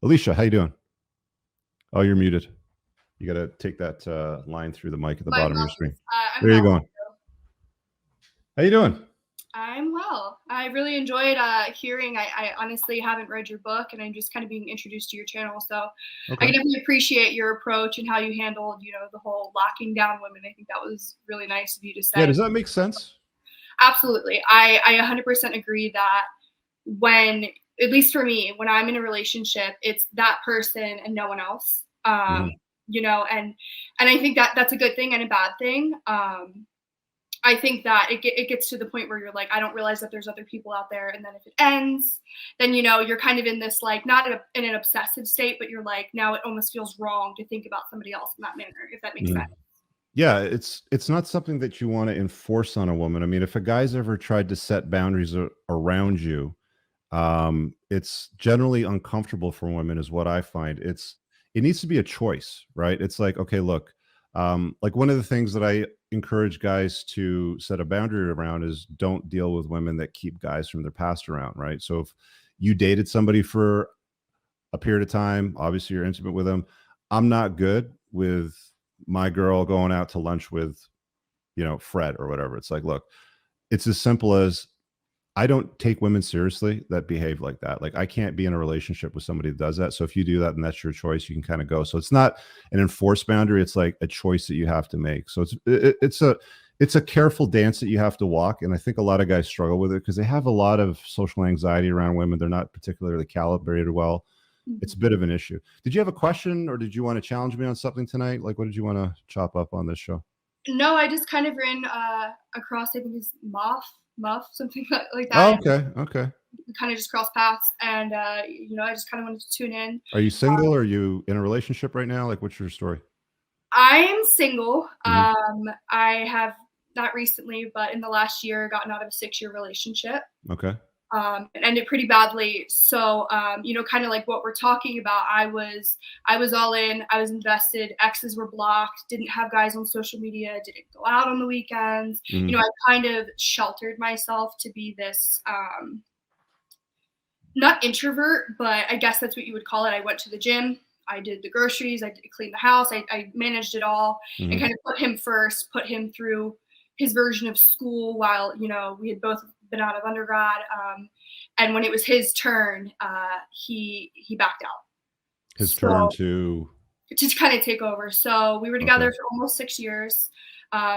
Alicia, how you doing? Oh, you're muted. You got to take that line through the mic at the My bottom of your apologies. screen. I'm There you well. going. How you doing? I'm well. I really enjoyed hearing. I honestly haven't read your book, and I'm just kind of being introduced to your channel. So I Okay. can definitely appreciate your approach and how you handled, the whole locking down women. I think that was really nice of you to Yeah, say. does that make sense? Absolutely. I 100% agree that when, at least for me, when I'm in a relationship, it's that person and no one else. Hmm. And I think that that's a good thing and a bad thing. I think that it gets to the point where you're like, I don't realize that there's other people out there. And then if it ends, then, you're kind of in this, like, not in an obsessive state, but you're like, now it almost feels wrong to think about somebody else in that manner, if that makes Hmm. sense. Yeah, it's not something that you want to enforce on a woman. I mean, if a guy's ever tried to set boundaries around you, it's generally uncomfortable for women, is what I find. It needs to be a choice, right? It's like, okay, look, like one of the things that I encourage guys to set a boundary around is don't deal with women that keep guys from their past around, right? So if you dated somebody for a period of time, obviously you're intimate with them. I'm not good with my girl going out to lunch with, Fred or whatever. It's like, look, it's as simple as I don't take women seriously that behave like that. Like I can't be in a relationship with somebody that does that. So if you do that, and that's your choice, you can kind of go. So it's not an enforced boundary. It's like a choice that you have to make. So it's a careful dance that you have to walk. And I think a lot of guys struggle with it because they have a lot of social anxiety around women. They're not particularly calibrated well. It's a Mhm. bit of an issue. Did you have a question or did you want to challenge me on something tonight? Like, what did you want to chop up on this show? No, I just kind of ran across, I think it's Muff, something like Oh, that. okay. Okay. We kind of just crossed paths, and I just kind of wanted to tune in. Are you single? Are you in a relationship right now? Like, what's your story? I am single. Hmm. I have not recently, but in the last year, gotten out of a 6-year relationship. Okay. It ended pretty badly. So, kind of like what we're talking about, I was all in, I was invested, exes were blocked, didn't have guys on social media, didn't go out on the weekends. Hmm. I kind of sheltered myself to be this, not introvert, but I guess that's what you would call it. I went to the gym, I did the groceries, I cleaned the house, I managed it all, and Hmm. kind of put him first, put him through his version of school while we had both been out of undergrad. And when it was his turn, he backed out. His turn So to. to kind of take over. So we were Okay. together for almost 6 years.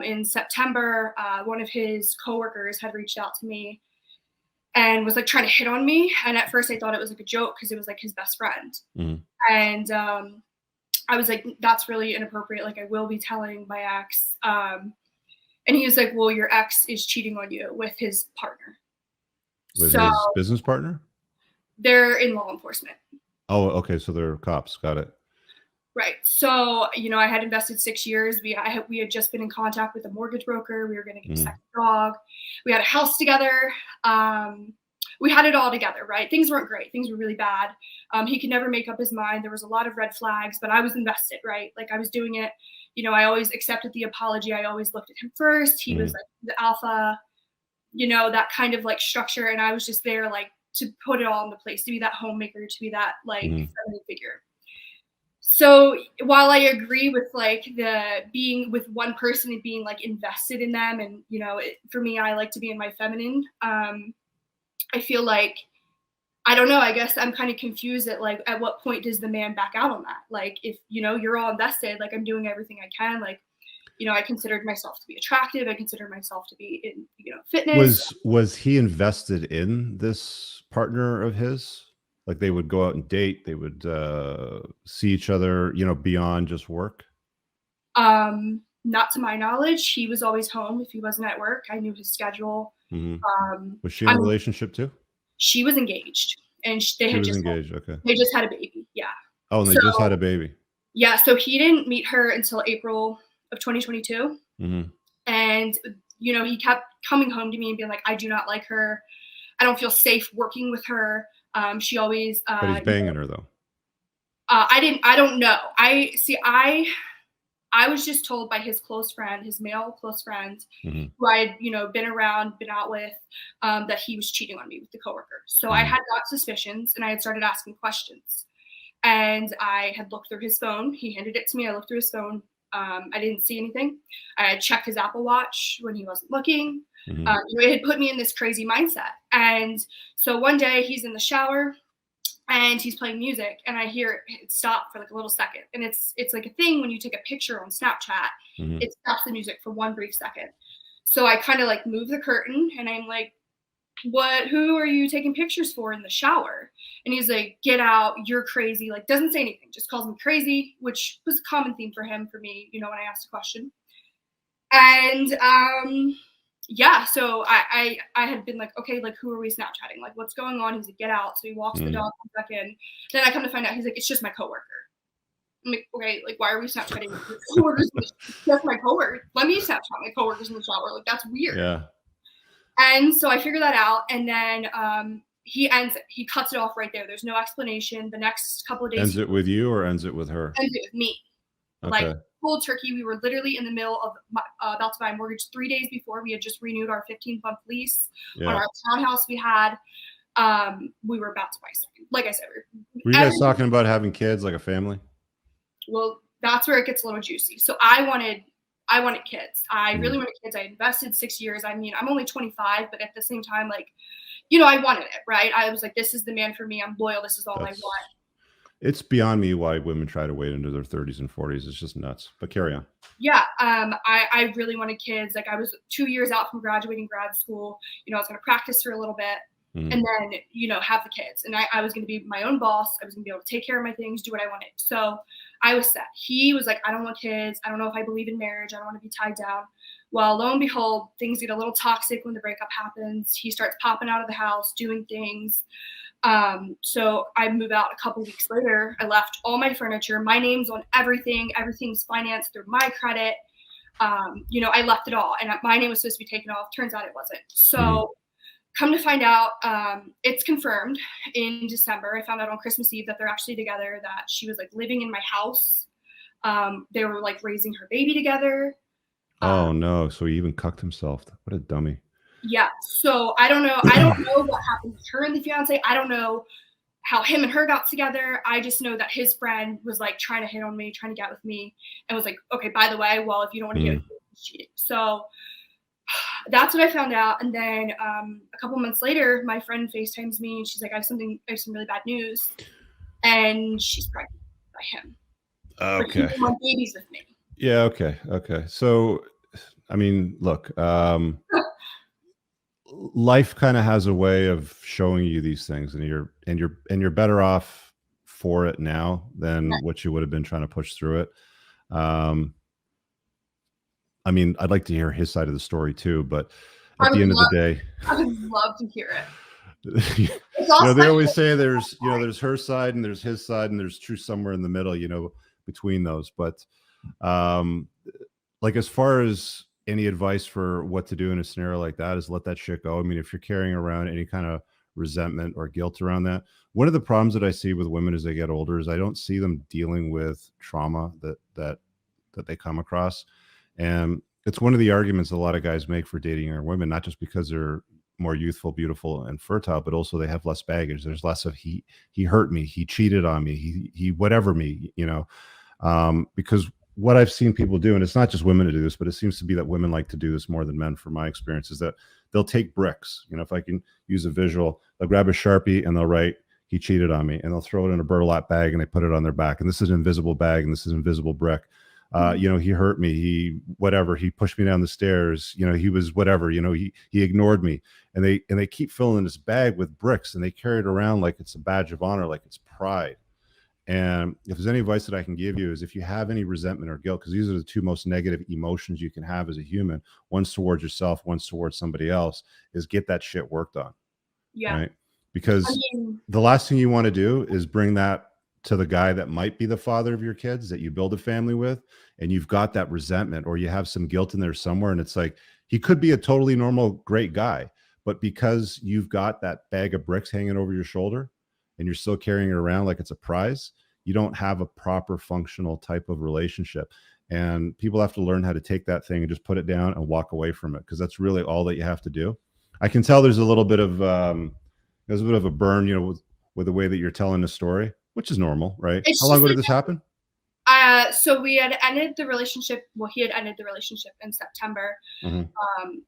In September, one of his coworkers had reached out to me and was like trying to hit on me. And at first, I thought it was like a joke because it was like his best friend. Hmm. And I was like, that's really inappropriate. Like, I will be telling my ex. And he was like, well, your ex is cheating on you with his partner. With So his business partner. they're in law enforcement. Oh, okay. So they're cops. Got it. Right. So, I had invested 6 years. We had just been in contact with a mortgage broker. We were going to get a Hmm. second dog. We had a house together. We had it all together, right? Things weren't great. Things were really bad. He could never make up his mind. There was a lot of red flags, but I was invested, right? Like I was doing it. I always accepted the apology. I always looked at him first. He was Hmm. like the alpha, that kind of like structure. And I was just there like to put it all into place, to be that homemaker, to be that like Hmm. feminine figure. So while I agree with like the being with one person and being like invested in them, and for me, I like to be in my feminine. I feel like I don't know. I guess I'm kind of confused at like at what point does the man back out on that? Like if you're all invested, like I'm doing everything I can. Like I considered myself to be attractive. I considered myself to be in fitness. Was he invested in this partner of his? Like they would go out and date. They would see each other, beyond just work. Not to my knowledge. He was always home if he wasn't at work. I knew his schedule. Hmm. Um, Was she in a I'm relationship too? She was engaged, and She was engaged. Okay. they just had a baby. Yeah. Oh, and they So just had a baby. yeah, so he didn't meet her until April of 2022, Hmm. and he kept coming home to me and being like, "I do not like her. I don't feel safe working with her. She always, But he's banging her though. I didn't. I don't know. I see. I was just told by his close friend, his male close friend, Hmm. who I had, been around, been out with, that he was cheating on me with the coworker. So I Hmm. had got suspicions, and I had started asking questions. and I had looked through his phone. He handed it to me. I looked through his phone. I didn't see anything. I had checked his Apple Watch when he wasn't looking. Mhm. It had put me in this crazy mindset. And so one day he's in the shower and he's playing music, and I hear it stop for like a little second. And it's like a thing when you take a picture on Snapchat, Mhm. it stops the music for one brief second. So I kind of like move the curtain, and I'm like, who are you taking pictures for in the shower? And he's like, get out, you're crazy. Like, doesn't say anything, just calls me crazy, which was a common theme for him, for me, when I asked a question. And yeah, so I had been like, okay, like, who are we Snapchatting? Like, what's going on? He's like, get out. So he walks the Mhm. dog back in. Then I come to find out he's like, it's just my coworker. I'm like, okay, like, why are we Snapchatting your coworkers? Just my coworker. Let me Snapchat my coworkers in the shower. Like, that's weird. Yeah. And so I figure that out, and then he cuts it off right there. There's no explanation. The next couple of days Ends he it with you or ends it with her? ends it with me. Like, Okay. cold turkey. We were literally in the middle of about to buy a mortgage 3 days before. We had just renewed our 15-month lease on Yeah. our townhouse we had. We were about to buy something. Like I said, Were you guys talking about having kids, like a family? well, that's where it gets a little juicy. So I wanted kids. I really wanted kids. I invested 6 years. I mean, I'm only 25, but at the same time, like, I wanted it, right? I was like, this is the man for me. I'm loyal. This is all I That's want. It's beyond me why women try to wait into their 30s and 40s. It's just nuts. But carry on. Yeah, I really wanted kids. Like, I was 2 years out from graduating grad school. I was going to practice for a little bit, Mhm. and then have the kids. And I was going to be my own boss. I was going to be able to take care of my things, do what I wanted. So I was set. He was like, I don't want kids. I don't know if I believe in marriage. I don't want to be tied down. Well, lo and behold, things get a little toxic when the breakup happens. He starts popping out of the house, doing things. So I move out a couple weeks later. I left all my furniture. My name's on everything. Everything's financed through my credit. I left it all, and my name was supposed to be taken off. Turns out it wasn't. Mhm. So come to find out, it's confirmed in December. I found out on Christmas Eve that they're actually together, that she was like living in my house. They were like raising her baby together. Oh no. So he even cucked himself. What a dummy. Yeah. So I don't know. I don't know what happened with her and the fiance. I don't know how him and her got together. I just know that his friend was like trying to hit on me, trying to get with me, and was like, okay, by the way, well, if you don't want to get with me, it's cheating. So that's what I found out. And then a couple months later, my friend FaceTimes me, and she's like, I have some really bad news. And she's pregnant by him. But he Okay. didn't want babies with me. Yeah. Okay. Okay. So, I mean, look, life kind of has a way of showing you these things, and you're better off for it now than what you would have been trying to push through it. Um, I mean, I'd like to hear his side of the story too, but at the end of the day, I would love to hear it. they always say there's her side and there's his side and there's truth somewhere in the middle, between those. But like, as far as any advice for what to do in a scenario like that, is let that shit go. I mean, if you're carrying around any kind of resentment or guilt around that, one of the problems that I see with women as they get older is I don't see them dealing with trauma that they come across. And it's one of the arguments a lot of guys make for dating younger women, not just because they're more youthful, beautiful, and fertile, but also they have less baggage. There's less of he hurt me, he cheated on me, he whatever me, because what I've seen people do, and it's not just women to do this, but it seems to be that women like to do this more than men, from my experience, is that they'll take bricks. If I can use a visual, they'll grab a Sharpie and they'll write, he cheated on me, and they'll throw it in a burlap bag and they put it on their back. And this is an invisible bag and this is an invisible brick. He hurt me. He pushed me down the stairs. He was whatever, he ignored me, and they keep filling this bag with bricks, and they carry it around like it's a badge of honor, like it's pride. And if there's any advice that I can give you, is if you have any resentment or guilt, because these are the two most negative emotions you can have as a human, one's towards yourself, one's towards somebody else, is get that shit worked on. Yeah. Right. Because the last thing you want to do is bring that to the guy that might be the father of your kids that you build a family with, and you've got that resentment, or you have some guilt in there somewhere. And it's like, he could be a totally normal, great guy, but because you've got that bag of bricks hanging over your shoulder and you're still carrying it around like it's a prize, you don't have a proper functional type of relationship. And people have to learn how to take that thing and just put it down and walk away from it, because that's really all that you have to do. I can tell there's a little bit of a burn, with the way that you're telling the story. which is normal, right? It's How long just ago did like this happen? so we had ended the relationship. Well, he had ended the relationship in September. Mhm.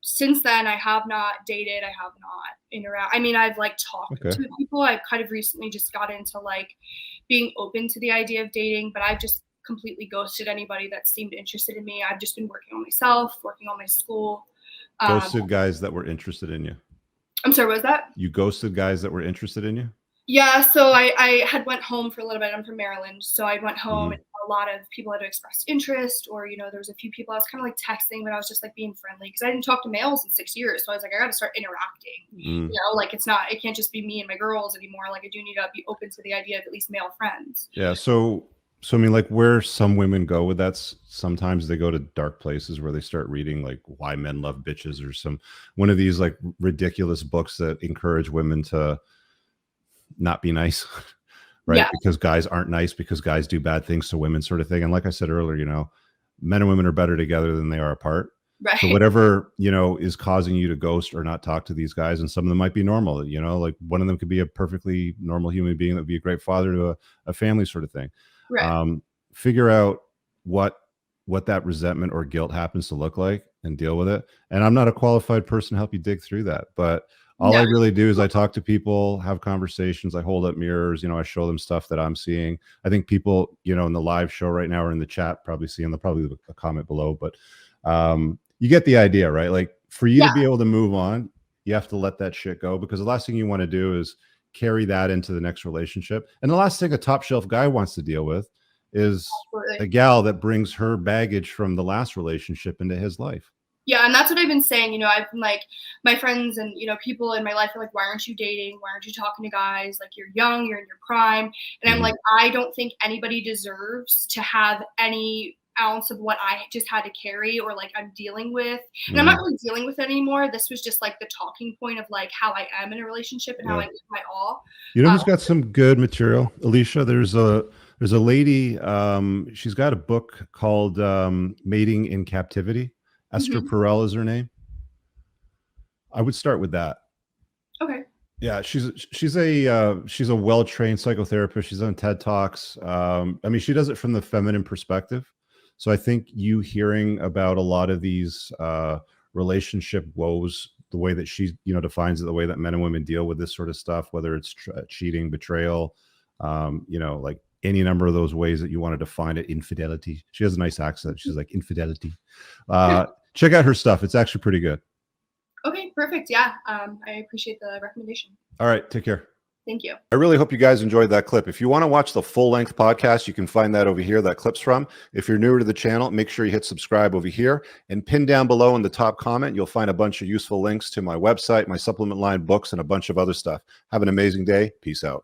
Since then, I have not dated. I have not I mean, I've like talked Okay. to people. I've kind of recently just got into like being open to the idea of dating, but I've just completely ghosted anybody that seemed interested in me. I've just been working on myself, working on my school. Um, Ghosted guys that were interested in you. I'm sorry, what was that? You ghosted guys that were interested in you? Yeah, so I had went home for a little bit. I'm from Maryland, so I went home Mhm. and a lot of people had expressed interest, or there was a few people I was kind of like texting, but I was just like being friendly because I didn't talk to males in 6 years. So I was like, I got to start interacting. Mm. Like it can't just be me and my girls anymore. Like I do need to be open to the idea of at least male friends. Yeah, so I mean, like, where some women go with that, sometimes they go to dark places where they start reading like Why Men Love Bitches or one of these like ridiculous books that encourage women to not be nice, right? Yeah, Because guys aren't nice because guys do bad things to women, sort of thing. And like I said earlier, men and women are better together than they are apart. So right. whatever, is causing you to ghost or not talk to these guys, and some of them might be normal, like one of them could be a perfectly normal human being that would be a great father to a family, sort of thing. Right. um, Figure out what that resentment or guilt happens to look like and deal with it. And I'm not a qualified person to help you dig through that, but all No. I really do is I talk to people, have conversations, I hold up mirrors, I show them stuff that I'm seeing. I think people, in the live show right now or in the chat probably seeing, they'll probably leave a comment below, but you get the idea, right? Like, for you Yeah. to be able to move on, you have to let that shit go, because the last thing you want to do is carry that into the next relationship. And the last thing a top shelf guy wants to deal with is Absolutely. a gal that brings her baggage from the last relationship into his life. Yeah, and that's what I've been saying. I've been like, my friends and people in my life are like, why aren't you dating? Why aren't you talking to guys? Like, you're young, you're in your prime. And I'm Mhm. like, I don't think anybody deserves to have any ounce of what I just had to carry or like I'm dealing with. And I'm not Mhm. really dealing with it anymore. This was just like the talking point of like how I am in a relationship and how Yeah. I give my all. You know Uh, who's got some good material, Alicia? There's a lady. She's got a book called Mating in Captivity. Esther mhm. Perel is her name. I would start with that. Okay. Yeah, she's a well-trained psychotherapist. She's on TED Talks. I mean, she does it from the feminine perspective. So I think you hearing about a lot of these relationship woes, the way that she defines it, the way that men and women deal with this sort of stuff, whether it's cheating, betrayal, like any number of those ways that you want to define it, infidelity. She has a nice accent. She's like, infidelity. Check out her stuff. It's actually pretty good. Okay, perfect. Yeah. I appreciate the recommendation. All right, take care. Thank you. I really hope you guys enjoyed that clip. If you want to watch the full-length podcast, you can find that over here, that clip's from. If you're newer to the channel, make sure you hit subscribe over here, and pin down below in the top comment, you'll find a bunch of useful links to my website, my supplement line, books, and a bunch of other stuff. Have an amazing day. Peace out.